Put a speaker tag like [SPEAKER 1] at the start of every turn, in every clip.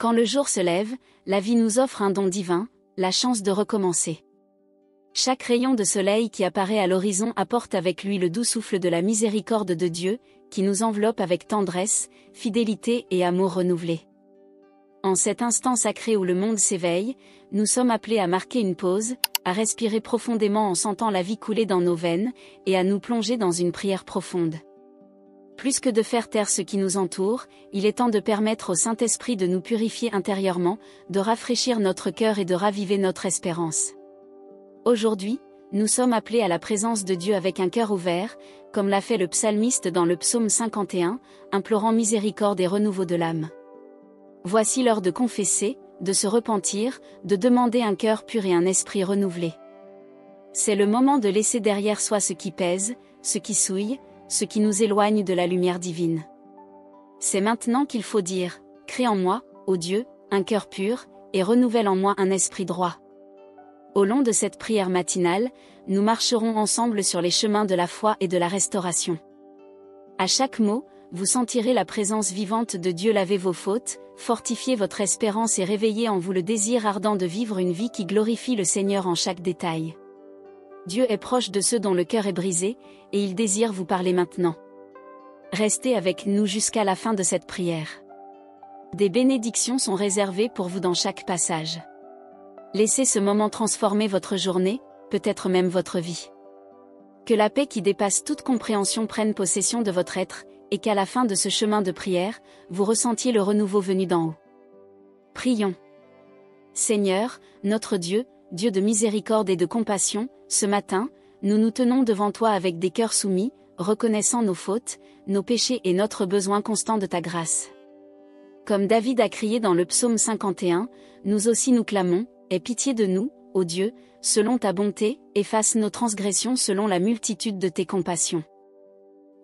[SPEAKER 1] Quand le jour se lève, la vie nous offre un don divin, la chance de recommencer. Chaque rayon de soleil qui apparaît à l'horizon apporte avec lui le doux souffle de la miséricorde de Dieu, qui nous enveloppe avec tendresse, fidélité et amour renouvelé. En cet instant sacré où le monde s'éveille, nous sommes appelés à marquer une pause, à respirer profondément en sentant la vie couler dans nos veines, et à nous plonger dans une prière profonde. Plus que de faire taire ce qui nous entoure, il est temps de permettre au Saint-Esprit de nous purifier intérieurement, de rafraîchir notre cœur et de raviver notre espérance. Aujourd'hui, nous sommes appelés à la présence de Dieu avec un cœur ouvert, comme l'a fait le psalmiste dans le psaume 51, implorant miséricorde et renouveau de l'âme. Voici l'heure de confesser, de se repentir, de demander un cœur pur et un esprit renouvelé. C'est le moment de laisser derrière soi ce qui pèse, ce qui souille, ce qui nous éloigne de la lumière divine. C'est maintenant qu'il faut dire, crée en moi, ô Dieu, un cœur pur, et renouvelle en moi un esprit droit. Au long de cette prière matinale, nous marcherons ensemble sur les chemins de la foi et de la restauration. À chaque mot, vous sentirez la présence vivante de Dieu laver vos fautes, fortifier votre espérance et réveiller en vous le désir ardent de vivre une vie qui glorifie le Seigneur en chaque détail. Dieu est proche de ceux dont le cœur est brisé, et il désire vous parler maintenant. Restez avec nous jusqu'à la fin de cette prière. Des bénédictions sont réservées pour vous dans chaque passage. Laissez ce moment transformer votre journée, peut-être même votre vie. Que la paix qui dépasse toute compréhension prenne possession de votre être, et qu'à la fin de ce chemin de prière, vous ressentiez le renouveau venu d'en haut. Prions. Seigneur, notre Dieu, Dieu de miséricorde et de compassion, ce matin, nous nous tenons devant toi avec des cœurs soumis, reconnaissant nos fautes, nos péchés et notre besoin constant de ta grâce. Comme David a crié dans le psaume 51, nous aussi nous clamons, aie pitié de nous, ô Dieu, selon ta bonté, efface nos transgressions selon la multitude de tes compassions.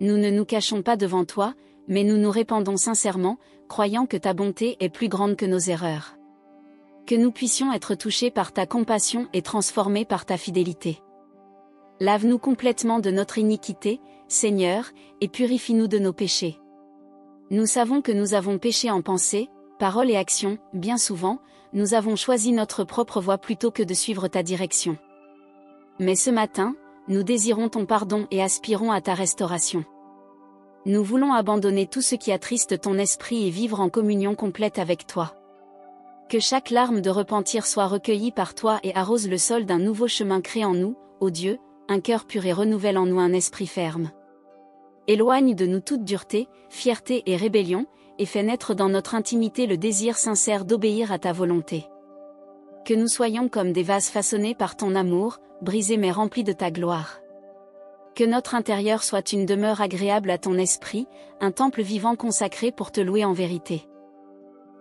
[SPEAKER 1] Nous ne nous cachons pas devant toi, mais nous nous répandons sincèrement, croyant que ta bonté est plus grande que nos erreurs. Que nous puissions être touchés par ta compassion et transformés par ta fidélité. Lave-nous complètement de notre iniquité, Seigneur, et purifie-nous de nos péchés. Nous savons que nous avons péché en pensée, parole et action, bien souvent, nous avons choisi notre propre voie plutôt que de suivre ta direction. Mais ce matin, nous désirons ton pardon et aspirons à ta restauration. Nous voulons abandonner tout ce qui attriste ton esprit et vivre en communion complète avec toi. Que chaque larme de repentir soit recueillie par toi et arrose le sol d'un nouveau chemin créé en nous, ô Dieu, un cœur pur et renouvelle en nous un esprit ferme. Éloigne de nous toute dureté, fierté et rébellion, et fais naître dans notre intimité le désir sincère d'obéir à ta volonté. Que nous soyons comme des vases façonnés par ton amour, brisés mais remplis de ta gloire. Que notre intérieur soit une demeure agréable à ton esprit, un temple vivant consacré pour te louer en vérité.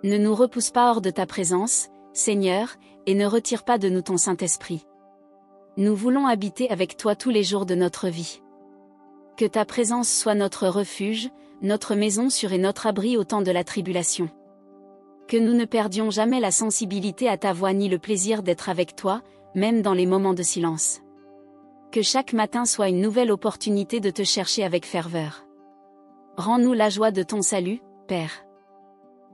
[SPEAKER 1] Ne nous repousse pas hors de ta présence, Seigneur, et ne retire pas de nous ton Saint-Esprit. Nous voulons habiter avec toi tous les jours de notre vie. Que ta présence soit notre refuge, notre maison sûre et notre abri au temps de la tribulation. Que nous ne perdions jamais la sensibilité à ta voix ni le plaisir d'être avec toi, même dans les moments de silence. Que chaque matin soit une nouvelle opportunité de te chercher avec ferveur. Rends-nous la joie de ton salut, Père.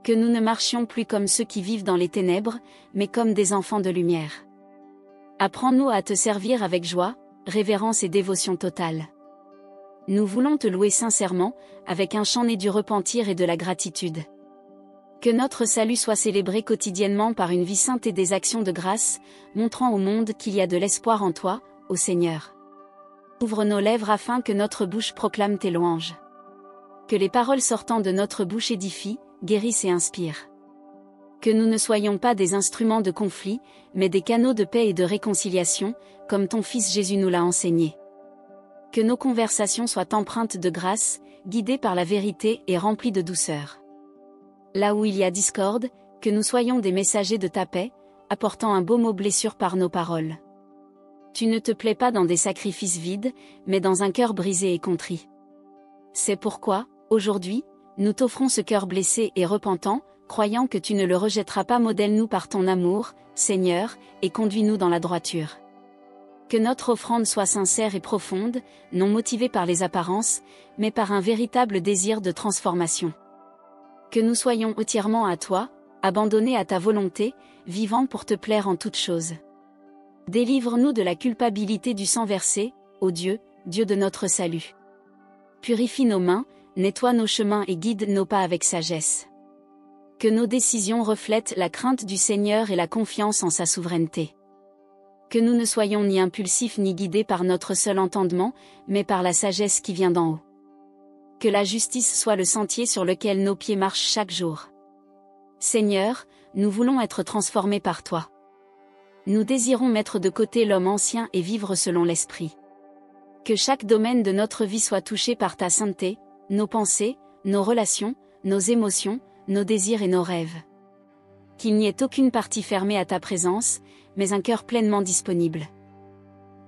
[SPEAKER 1] Que nous ne marchions plus comme ceux qui vivent dans les ténèbres, mais comme des enfants de lumière. Apprends-nous à te servir avec joie, révérence et dévotion totale. Nous voulons te louer sincèrement, avec un chant né du repentir et de la gratitude. Que notre salut soit célébré quotidiennement par une vie sainte et des actions de grâce, montrant au monde qu'il y a de l'espoir en toi, ô Seigneur. Ouvre nos lèvres afin que notre bouche proclame tes louanges. Que les paroles sortant de notre bouche édifient, guérissent et inspirent. Que nous ne soyons pas des instruments de conflit, mais des canaux de paix et de réconciliation, comme ton Fils Jésus nous l'a enseigné. Que nos conversations soient empreintes de grâce, guidées par la vérité et remplies de douceur. Là où il y a discorde, que nous soyons des messagers de ta paix, apportant un baume aux blessures par nos paroles. Tu ne te plais pas dans des sacrifices vides, mais dans un cœur brisé et contrit. C'est pourquoi, aujourd'hui, nous t'offrons ce cœur blessé et repentant, croyant que tu ne le rejetteras pas. Modèle-nous par ton amour, Seigneur, et conduis-nous dans la droiture. Que notre offrande soit sincère et profonde, non motivée par les apparences, mais par un véritable désir de transformation. Que nous soyons entièrement à toi, abandonnés à ta volonté, vivant pour te plaire en toutes choses. Délivre-nous de la culpabilité du sang versé, ô Dieu, Dieu de notre salut. Purifie nos mains, nettoie nos chemins et guide nos pas avec sagesse. Que nos décisions reflètent la crainte du Seigneur et la confiance en sa souveraineté. Que nous ne soyons ni impulsifs ni guidés par notre seul entendement, mais par la sagesse qui vient d'en haut. Que la justice soit le sentier sur lequel nos pieds marchent chaque jour. Seigneur, nous voulons être transformés par toi. Nous désirons mettre de côté l'homme ancien et vivre selon l'Esprit. Que chaque domaine de notre vie soit touché par ta sainteté, nos pensées, nos relations, nos émotions, nos désirs et nos rêves. Qu'il n'y ait aucune partie fermée à ta présence, mais un cœur pleinement disponible.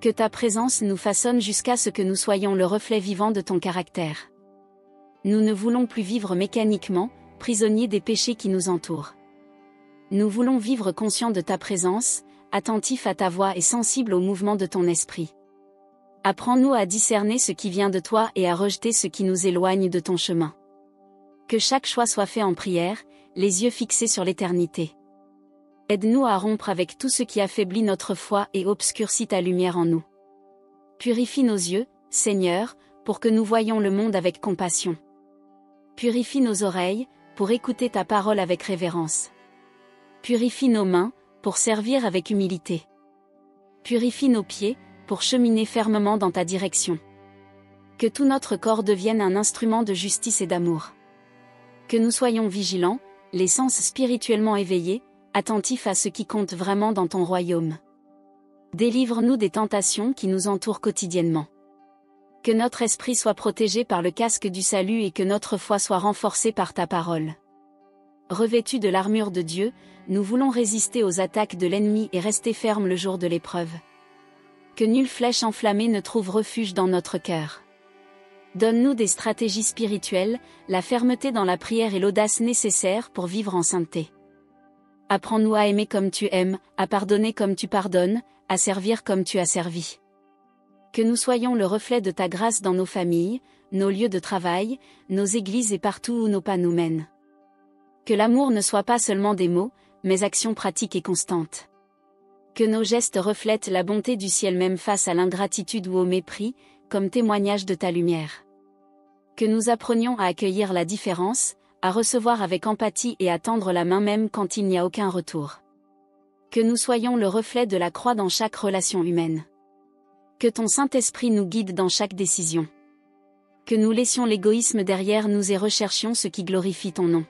[SPEAKER 1] Que ta présence nous façonne jusqu'à ce que nous soyons le reflet vivant de ton caractère. Nous ne voulons plus vivre mécaniquement, prisonniers des péchés qui nous entourent. Nous voulons vivre conscients de ta présence, attentifs à ta voix et sensibles au mouvement de ton esprit. Apprends-nous à discerner ce qui vient de toi et à rejeter ce qui nous éloigne de ton chemin. Que chaque choix soit fait en prière, les yeux fixés sur l'éternité. Aide-nous à rompre avec tout ce qui affaiblit notre foi et obscurcit ta lumière en nous. Purifie nos yeux, Seigneur, pour que nous voyions le monde avec compassion. Purifie nos oreilles, pour écouter ta parole avec révérence. Purifie nos mains, pour servir avec humilité. Purifie nos pieds, pour cheminer fermement dans ta direction. Que tout notre corps devienne un instrument de justice et d'amour. Que nous soyons vigilants, les sens spirituellement éveillés, attentifs à ce qui compte vraiment dans ton royaume. Délivre-nous des tentations qui nous entourent quotidiennement. Que notre esprit soit protégé par le casque du salut et que notre foi soit renforcée par ta parole. Revêtus de l'armure de Dieu, nous voulons résister aux attaques de l'ennemi et rester fermes le jour de l'épreuve. Que nulle flèche enflammée ne trouve refuge dans notre cœur. Donne-nous des stratégies spirituelles, la fermeté dans la prière et l'audace nécessaires pour vivre en sainteté. Apprends-nous à aimer comme tu aimes, à pardonner comme tu pardonnes, à servir comme tu as servi. Que nous soyons le reflet de ta grâce dans nos familles, nos lieux de travail, nos églises et partout où nos pas nous mènent. Que l'amour ne soit pas seulement des mots, mais actions pratiques et constantes. Que nos gestes reflètent la bonté du ciel même face à l'ingratitude ou au mépris, comme témoignage de ta lumière. Que nous apprenions à accueillir la différence, à recevoir avec empathie et à tendre la main même quand il n'y a aucun retour. Que nous soyons le reflet de la croix dans chaque relation humaine. Que ton Saint-Esprit nous guide dans chaque décision. Que nous laissions l'égoïsme derrière nous et recherchions ce qui glorifie ton nom.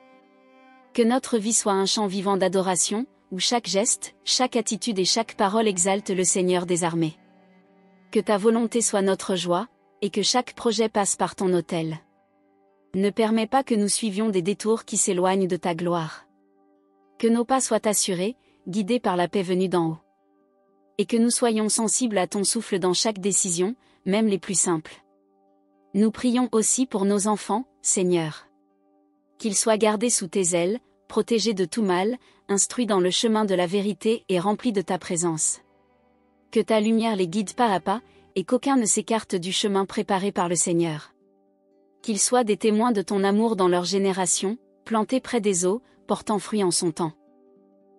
[SPEAKER 1] Que notre vie soit un chant vivant d'adoration, où chaque geste, chaque attitude et chaque parole exalte le Seigneur des armées. Que ta volonté soit notre joie, et que chaque projet passe par ton autel. Ne permets pas que nous suivions des détours qui s'éloignent de ta gloire. Que nos pas soient assurés, guidés par la paix venue d'en haut. Et que nous soyons sensibles à ton souffle dans chaque décision, même les plus simples. Nous prions aussi pour nos enfants, Seigneur. Qu'ils soient gardés sous tes ailes, protégés de tout mal, instruits dans le chemin de la vérité et remplis de ta présence. Que ta lumière les guide pas à pas, et qu'aucun ne s'écarte du chemin préparé par le Seigneur. Qu'ils soient des témoins de ton amour dans leur génération, plantés près des eaux, portant fruit en son temps.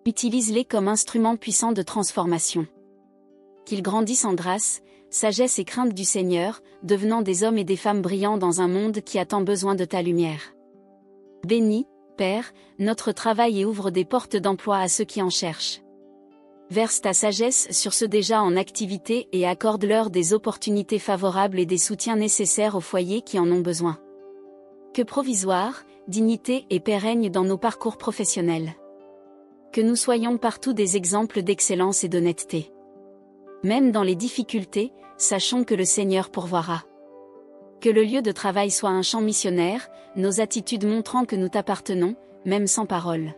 [SPEAKER 1] Utilise-les comme instruments puissants de transformation. Qu'ils grandissent en grâce, sagesse et crainte du Seigneur, devenant des hommes et des femmes brillants dans un monde qui a tant besoin de ta lumière. Bénis, Père, notre travail et ouvre des portes d'emploi à ceux qui en cherchent. Verse ta sagesse sur ceux déjà en activité et accorde-leur des opportunités favorables et des soutiens nécessaires aux foyers qui en ont besoin. Que provisoire, dignité et paix règnent dans nos parcours professionnels. Que nous soyons partout des exemples d'excellence et d'honnêteté. Même dans les difficultés, sachons que le Seigneur pourvoira. Que le lieu de travail soit un champ missionnaire, nos attitudes montrant que nous t'appartenons, même sans parole.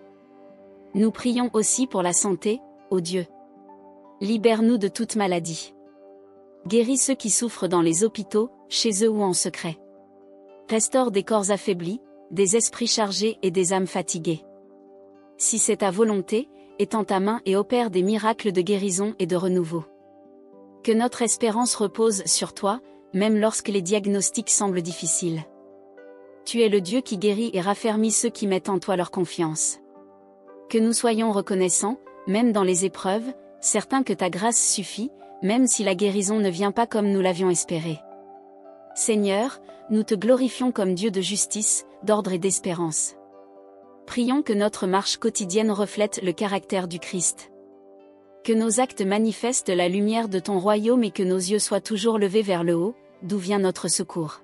[SPEAKER 1] Nous prions aussi pour la santé, ô Dieu. Libère-nous de toute maladie. Guéris ceux qui souffrent dans les hôpitaux, chez eux ou en secret. Restaure des corps affaiblis, des esprits chargés et des âmes fatiguées. Si c'est ta volonté, étends ta main et opère des miracles de guérison et de renouveau. Que notre espérance repose sur toi, même lorsque les diagnostics semblent difficiles. Tu es le Dieu qui guérit et raffermit ceux qui mettent en toi leur confiance. Que nous soyons reconnaissants, même dans les épreuves, certains que ta grâce suffit, même si la guérison ne vient pas comme nous l'avions espéré. Seigneur, nous te glorifions comme Dieu de justice, d'ordre et d'espérance. Prions que notre marche quotidienne reflète le caractère du Christ. Que nos actes manifestent la lumière de ton royaume et que nos yeux soient toujours levés vers le haut, d'où vient notre secours.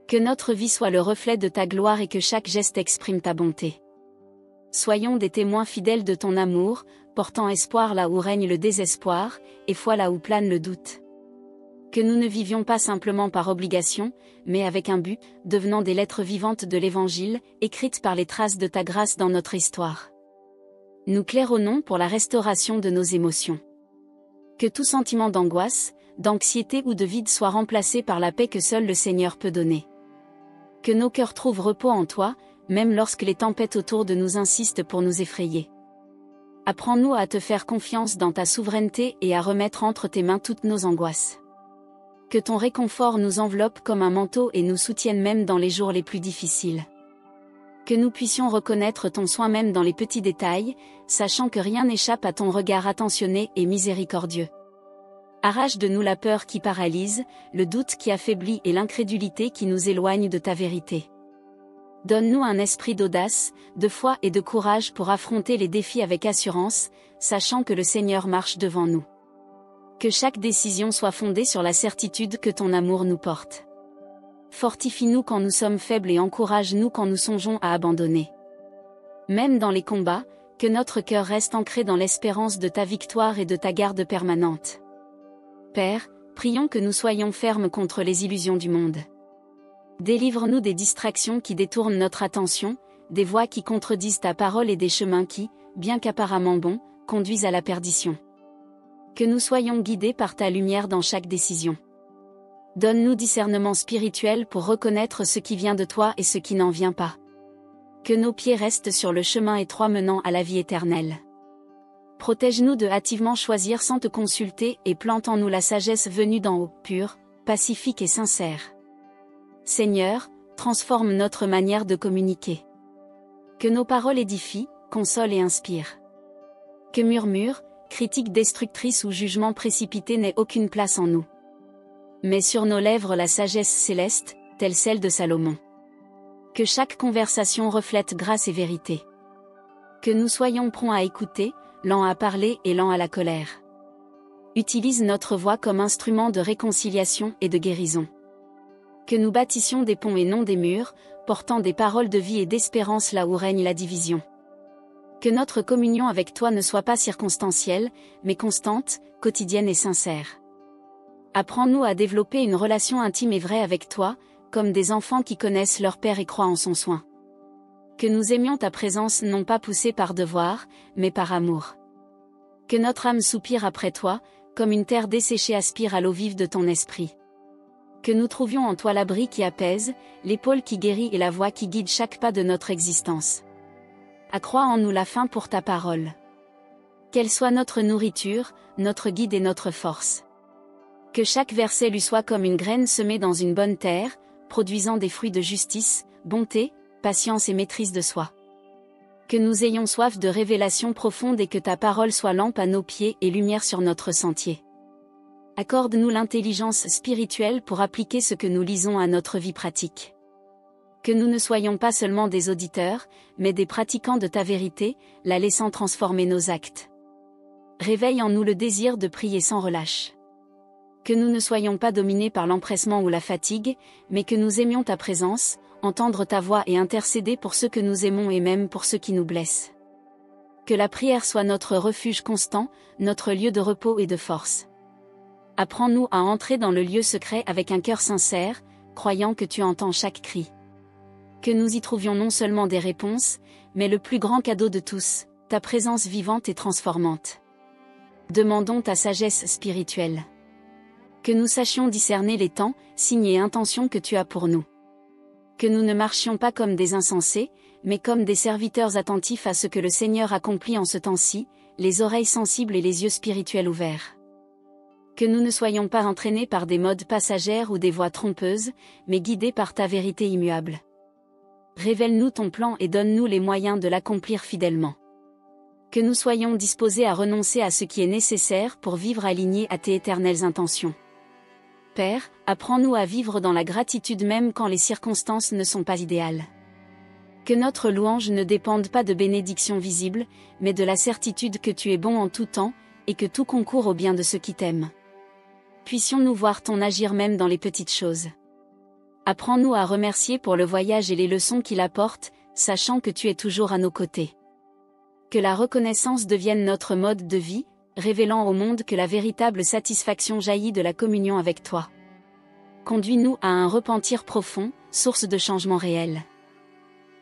[SPEAKER 1] Que notre vie soit le reflet de ta gloire et que chaque geste exprime ta bonté. Soyons des témoins fidèles de ton amour, portant espoir là où règne le désespoir, et foi là où plane le doute. Que nous ne vivions pas simplement par obligation, mais avec un but, devenant des lettres vivantes de l'Évangile, écrites par les traces de ta grâce dans notre histoire. Nous claironnons pour la restauration de nos émotions. Que tout sentiment d'angoisse, d'anxiété ou de vide soit remplacé par la paix que seul le Seigneur peut donner. Que nos cœurs trouvent repos en toi, même lorsque les tempêtes autour de nous insistent pour nous effrayer. Apprends-nous à te faire confiance dans ta souveraineté et à remettre entre tes mains toutes nos angoisses. Que ton réconfort nous enveloppe comme un manteau et nous soutienne même dans les jours les plus difficiles. Que nous puissions reconnaître ton soin même dans les petits détails, sachant que rien n'échappe à ton regard attentionné et miséricordieux. Arrache de nous la peur qui paralyse, le doute qui affaiblit et l'incrédulité qui nous éloigne de ta vérité. Donne-nous un esprit d'audace, de foi et de courage pour affronter les défis avec assurance, sachant que le Seigneur marche devant nous. Que chaque décision soit fondée sur la certitude que ton amour nous porte. Fortifie-nous quand nous sommes faibles et encourage-nous quand nous songeons à abandonner. Même dans les combats, que notre cœur reste ancré dans l'espérance de ta victoire et de ta garde permanente. Père, prions que nous soyons fermes contre les illusions du monde. Délivre-nous des distractions qui détournent notre attention, des voix qui contredisent ta parole et des chemins qui, bien qu'apparemment bons, conduisent à la perdition. Que nous soyons guidés par ta lumière dans chaque décision. Donne-nous discernement spirituel pour reconnaître ce qui vient de toi et ce qui n'en vient pas. Que nos pieds restent sur le chemin étroit menant à la vie éternelle. Protège-nous de hâtivement choisir sans te consulter et plante en nous la sagesse venue d'en haut, pure, pacifique et sincère. Seigneur, transforme notre manière de communiquer. Que nos paroles édifient, consolent et inspirent. Que murmures, critiques destructrices ou jugements précipités n'aient aucune place en nous. Mais sur nos lèvres la sagesse céleste, telle celle de Salomon. Que chaque conversation reflète grâce et vérité. Que nous soyons prompts à écouter, lents à parler et lents à la colère. Utilise notre voix comme instrument de réconciliation et de guérison. Que nous bâtissions des ponts et non des murs, portant des paroles de vie et d'espérance là où règne la division. Que notre communion avec toi ne soit pas circonstancielle, mais constante, quotidienne et sincère. Apprends-nous à développer une relation intime et vraie avec toi, comme des enfants qui connaissent leur Père et croient en son soin. Que nous aimions ta présence non pas poussée par devoir, mais par amour. Que notre âme soupire après toi, comme une terre desséchée aspire à l'eau vive de ton esprit. Que nous trouvions en toi l'abri qui apaise, l'épaule qui guérit et la voix qui guide chaque pas de notre existence. Accrois en nous la faim pour ta parole. Qu'elle soit notre nourriture, notre guide et notre force. Que chaque verset lui soit comme une graine semée dans une bonne terre, produisant des fruits de justice, bonté, patience et maîtrise de soi. Que nous ayons soif de révélation profonde et que ta parole soit lampe à nos pieds et lumière sur notre sentier. Accorde-nous l'intelligence spirituelle pour appliquer ce que nous lisons à notre vie pratique. Que nous ne soyons pas seulement des auditeurs, mais des pratiquants de ta vérité, la laissant transformer nos actes. Réveille en nous le désir de prier sans relâche. Que nous ne soyons pas dominés par l'empressement ou la fatigue, mais que nous aimions ta présence, entendre ta voix et intercéder pour ceux que nous aimons et même pour ceux qui nous blessent. Que la prière soit notre refuge constant, notre lieu de repos et de force. Apprends-nous à entrer dans le lieu secret avec un cœur sincère, croyant que tu entends chaque cri. Que nous y trouvions non seulement des réponses, mais le plus grand cadeau de tous, ta présence vivante et transformante. Demandons ta sagesse spirituelle. Que nous sachions discerner les temps, signes et intentions que tu as pour nous. Que nous ne marchions pas comme des insensés, mais comme des serviteurs attentifs à ce que le Seigneur accomplit en ce temps-ci, les oreilles sensibles et les yeux spirituels ouverts. Que nous ne soyons pas entraînés par des modes passagères ou des voies trompeuses, mais guidés par ta vérité immuable. Révèle-nous ton plan et donne-nous les moyens de l'accomplir fidèlement. Que nous soyons disposés à renoncer à ce qui est nécessaire pour vivre alignés à tes éternelles intentions. Père, apprends-nous à vivre dans la gratitude même quand les circonstances ne sont pas idéales. Que notre louange ne dépende pas de bénédictions visibles, mais de la certitude que tu es bon en tout temps, et que tout concourt au bien de ceux qui t'aiment. Puissions-nous voir ton agir même dans les petites choses. Apprends-nous à remercier pour le voyage et les leçons qu'il apporte, sachant que tu es toujours à nos côtés. Que la reconnaissance devienne notre mode de vie, révélant au monde que la véritable satisfaction jaillit de la communion avec toi. Conduis-nous à un repentir profond, source de changement réel.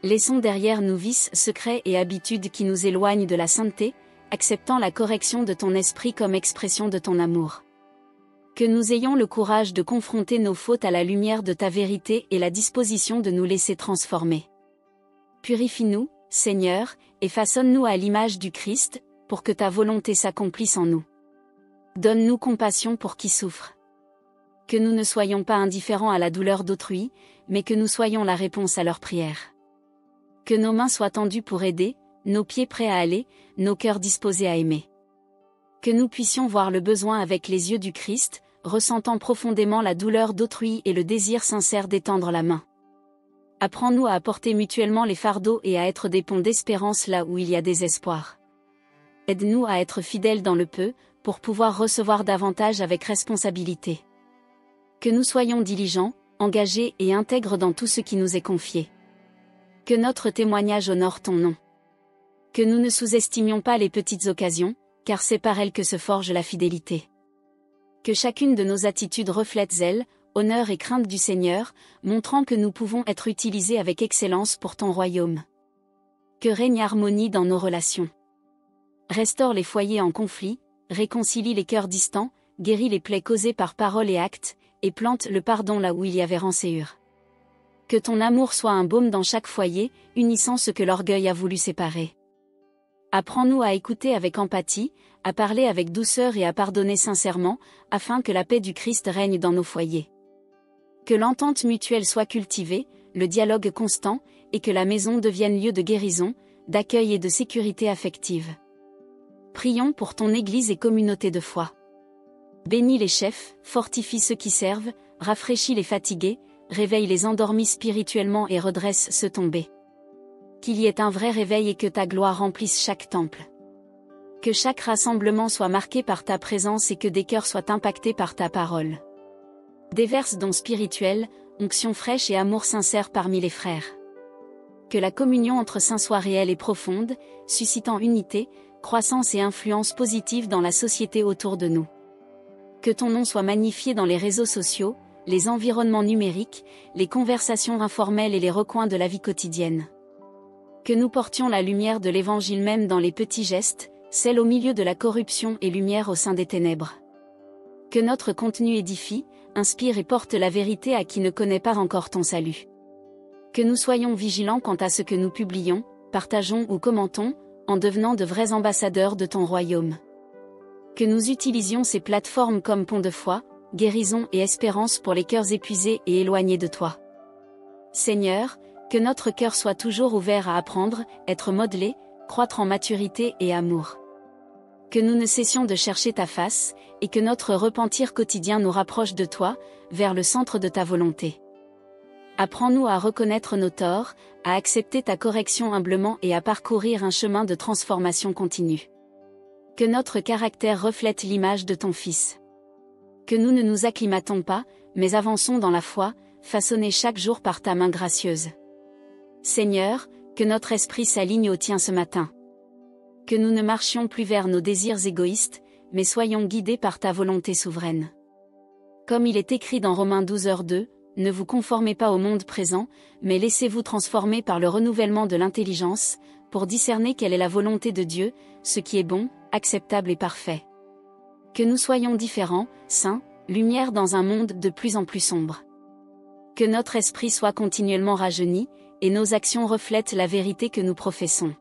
[SPEAKER 1] Laissons derrière nous vices secrets et habitudes qui nous éloignent de la sainteté, acceptant la correction de ton esprit comme expression de ton amour. Que nous ayons le courage de confronter nos fautes à la lumière de ta vérité et la disposition de nous laisser transformer. Purifie-nous, Seigneur, et façonne-nous à l'image du Christ, pour que ta volonté s'accomplisse en nous. Donne-nous compassion pour qui souffre. Que nous ne soyons pas indifférents à la douleur d'autrui, mais que nous soyons la réponse à leurs prières. Que nos mains soient tendues pour aider, nos pieds prêts à aller, nos cœurs disposés à aimer. Que nous puissions voir le besoin avec les yeux du Christ, ressentant profondément la douleur d'autrui et le désir sincère d'étendre la main. Apprends-nous à apporter mutuellement les fardeaux et à être des ponts d'espérance là où il y a désespoir. Aide-nous à être fidèles dans le peu, pour pouvoir recevoir davantage avec responsabilité. Que nous soyons diligents, engagés et intègres dans tout ce qui nous est confié. Que notre témoignage honore ton nom. Que nous ne sous-estimions pas les petites occasions, car c'est par elles que se forge la fidélité. Que chacune de nos attitudes reflète zèle, honneur et crainte du Seigneur, montrant que nous pouvons être utilisés avec excellence pour ton royaume. Que règne harmonie dans nos relations. Restaure les foyers en conflit, réconcilie les cœurs distants, guérit les plaies causées par paroles et actes, et plante le pardon là où il y avait rancéure. Que ton amour soit un baume dans chaque foyer, unissant ce que l'orgueil a voulu séparer. Apprends-nous à écouter avec empathie, à parler avec douceur et à pardonner sincèrement, afin que la paix du Christ règne dans nos foyers. Que l'entente mutuelle soit cultivée, le dialogue constant, et que la maison devienne lieu de guérison, d'accueil et de sécurité affective. Prions pour ton Église et communauté de foi. Bénis les chefs, fortifie ceux qui servent, rafraîchis les fatigués, réveille les endormis spirituellement et redresse ceux tombés. Qu'il y ait un vrai réveil et que ta gloire remplisse chaque temple. Que chaque rassemblement soit marqué par ta présence et que des cœurs soient impactés par ta parole. Déverse dons spirituels, onction fraîche et amour sincère parmi les frères. Que la communion entre saints soit réelle et profonde, suscitant unité, croissance et influence positive dans la société autour de nous. Que ton nom soit magnifié dans les réseaux sociaux, les environnements numériques, les conversations informelles et les recoins de la vie quotidienne. Que nous portions la lumière de l'Évangile même dans les petits gestes, celle au milieu de la corruption et lumière au sein des ténèbres. Que notre contenu édifie, inspire et porte la vérité à qui ne connaît pas encore ton salut. Que nous soyons vigilants quant à ce que nous publions, partageons ou commentons, en devenant de vrais ambassadeurs de ton royaume. Que nous utilisions ces plateformes comme pont de foi, guérison et espérance pour les cœurs épuisés et éloignés de toi. Seigneur, que notre cœur soit toujours ouvert à apprendre, être modelé, croître en maturité et amour. Que nous ne cessions de chercher ta face, et que notre repentir quotidien nous rapproche de toi, vers le centre de ta volonté. Apprends-nous à reconnaître nos torts, à accepter ta correction humblement et à parcourir un chemin de transformation continue. Que notre caractère reflète l'image de ton Fils. Que nous ne nous acclimatons pas, mais avançons dans la foi, façonnés chaque jour par ta main gracieuse. Seigneur, que notre esprit s'aligne au tien ce matin. Que nous ne marchions plus vers nos désirs égoïstes, mais soyons guidés par ta volonté souveraine. Comme il est écrit dans Romains 12:2, ne vous conformez pas au monde présent, mais laissez-vous transformer par le renouvellement de l'intelligence, pour discerner quelle est la volonté de Dieu, ce qui est bon, acceptable et parfait. Que nous soyons différents, saints, lumière dans un monde de plus en plus sombre. Que notre esprit soit continuellement rajeuni, et nos actions reflètent la vérité que nous professons.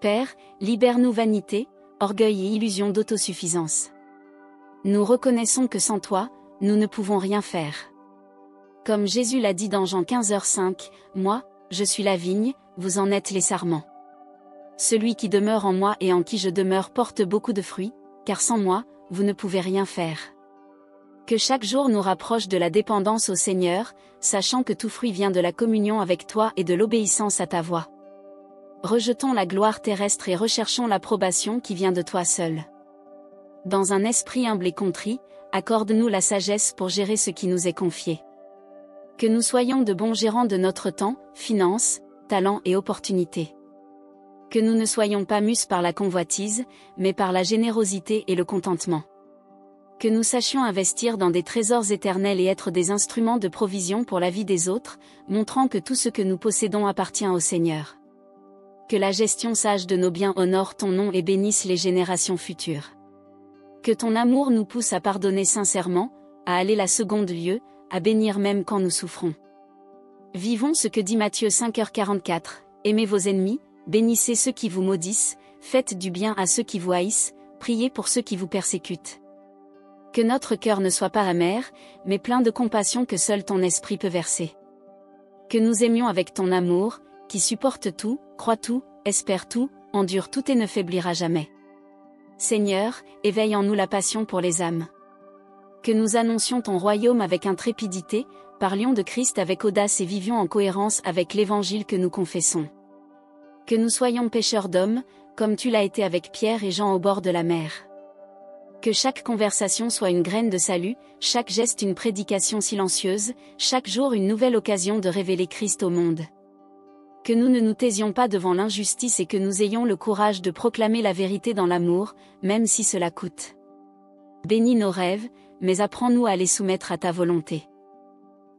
[SPEAKER 1] Père, libère-nous vanité, orgueil et illusion d'autosuffisance. Nous reconnaissons que sans toi, nous ne pouvons rien faire. Comme Jésus l'a dit dans Jean 15:5, « Moi, je suis la vigne, vous en êtes les sarments. Celui qui demeure en moi et en qui je demeure porte beaucoup de fruits, car sans moi, vous ne pouvez rien faire. Que chaque jour nous rapproche de la dépendance au Seigneur, sachant que tout fruit vient de la communion avec toi et de l'obéissance à ta voix. Rejetons la gloire terrestre et recherchons l'approbation qui vient de toi seul. Dans un esprit humble et contrit, accorde-nous la sagesse pour gérer ce qui nous est confié. Que nous soyons de bons gérants de notre temps, finances, talents et opportunités. Que nous ne soyons pas mus par la convoitise, mais par la générosité et le contentement. Que nous sachions investir dans des trésors éternels et être des instruments de provision pour la vie des autres, montrant que tout ce que nous possédons appartient au Seigneur. Que la gestion sage de nos biens honore ton nom et bénisse les générations futures. Que ton amour nous pousse à pardonner sincèrement, à aller la seconde lieu, à bénir même quand nous souffrons. Vivons ce que dit Matthieu 5h44, aimez vos ennemis, bénissez ceux qui vous maudissent, faites du bien à ceux qui vous haïssent, priez pour ceux qui vous persécutent. Que notre cœur ne soit pas amer, mais plein de compassion que seul ton esprit peut verser. Que nous aimions avec ton amour, qui supporte tout, croit tout, espère tout, endure tout et ne faiblira jamais. Seigneur, éveille en nous la passion pour les âmes. Que nous annoncions ton royaume avec intrépidité, parlions de Christ avec audace et vivions en cohérence avec l'évangile que nous confessons. Que nous soyons pêcheurs d'hommes, comme tu l'as été avec Pierre et Jean au bord de la mer. Que chaque conversation soit une graine de salut, chaque geste une prédication silencieuse, chaque jour une nouvelle occasion de révéler Christ au monde. Que nous ne nous taisions pas devant l'injustice et que nous ayons le courage de proclamer la vérité dans l'amour, même si cela coûte. Bénis nos rêves, mais apprends-nous à les soumettre à ta volonté.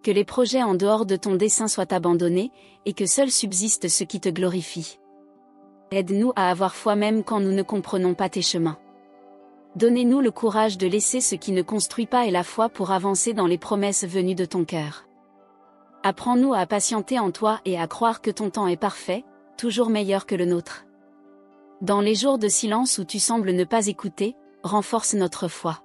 [SPEAKER 1] Que les projets en dehors de ton dessein soient abandonnés, et que seul subsiste ce qui te glorifie. Aide-nous à avoir foi même quand nous ne comprenons pas tes chemins. Donnez-nous le courage de laisser ce qui ne construit pas et la foi pour avancer dans les promesses venues de ton cœur. Apprends-nous à patienter en toi et à croire que ton temps est parfait, toujours meilleur que le nôtre. Dans les jours de silence où tu sembles ne pas écouter, renforce notre foi.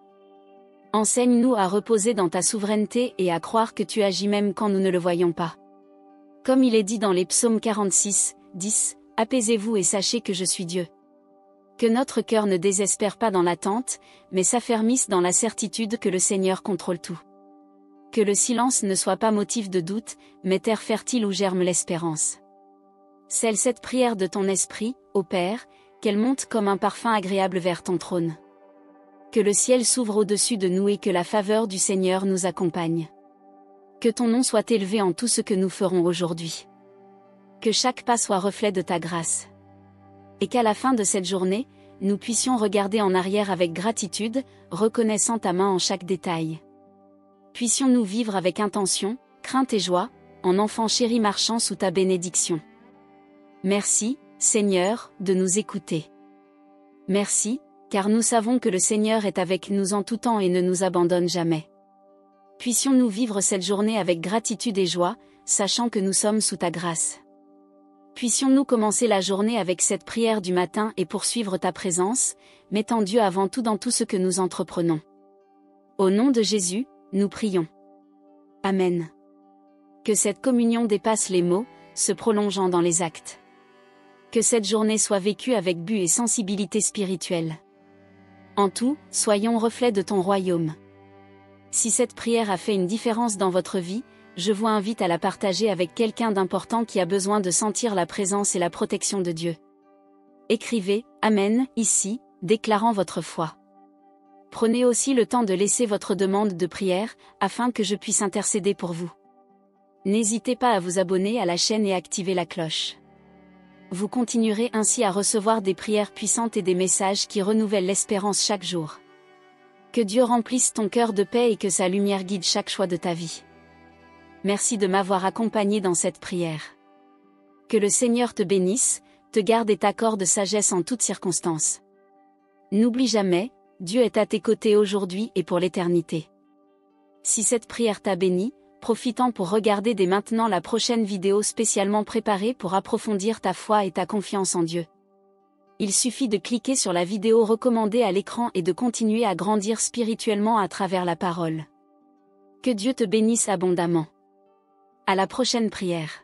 [SPEAKER 1] Enseigne-nous à reposer dans ta souveraineté et à croire que tu agis même quand nous ne le voyons pas. Comme il est dit dans les psaumes 46, 10, « Apaisez-vous et sachez que je suis Dieu. » Que notre cœur ne désespère pas dans l'attente, mais s'affermisse dans la certitude que le Seigneur contrôle tout. Que le silence ne soit pas motif de doute, mais terre fertile où germe l'espérance. Scelle cette prière de ton esprit, ô Père, qu'elle monte comme un parfum agréable vers ton trône. Que le ciel s'ouvre au-dessus de nous et que la faveur du Seigneur nous accompagne. Que ton nom soit élevé en tout ce que nous ferons aujourd'hui. Que chaque pas soit reflet de ta grâce. Et qu'à la fin de cette journée, nous puissions regarder en arrière avec gratitude, reconnaissant ta main en chaque détail. Puissions-nous vivre avec intention, crainte et joie, en enfants chéris marchant sous ta bénédiction. Merci, Seigneur, de nous écouter. Merci, car nous savons que le Seigneur est avec nous en tout temps et ne nous abandonne jamais. Puissions-nous vivre cette journée avec gratitude et joie, sachant que nous sommes sous ta grâce. Puissions-nous commencer la journée avec cette prière du matin et poursuivre ta présence, mettant Dieu avant tout dans tout ce que nous entreprenons. Au nom de Jésus, nous prions. Amen. Que cette communion dépasse les mots, se prolongeant dans les actes. Que cette journée soit vécue avec but et sensibilité spirituelle. En tout, soyons reflets de ton royaume. Si cette prière a fait une différence dans votre vie, je vous invite à la partager avec quelqu'un d'important qui a besoin de sentir la présence et la protection de Dieu. Écrivez « Amen » ici, déclarant votre foi. Prenez aussi le temps de laisser votre demande de prière, afin que je puisse intercéder pour vous. N'hésitez pas à vous abonner à la chaîne et activer la cloche. Vous continuerez ainsi à recevoir des prières puissantes et des messages qui renouvellent l'espérance chaque jour. Que Dieu remplisse ton cœur de paix et que sa lumière guide chaque choix de ta vie. Merci de m'avoir accompagné dans cette prière. Que le Seigneur te bénisse, te garde et t'accorde sagesse en toutes circonstances. N'oublie jamais, Dieu est à tes côtés aujourd'hui et pour l'éternité. Si cette prière t'a béni, profitant pour regarder dès maintenant la prochaine vidéo spécialement préparée pour approfondir ta foi et ta confiance en Dieu. Il suffit de cliquer sur la vidéo recommandée à l'écran et de continuer à grandir spirituellement à travers la parole. Que Dieu te bénisse abondamment. À la prochaine prière.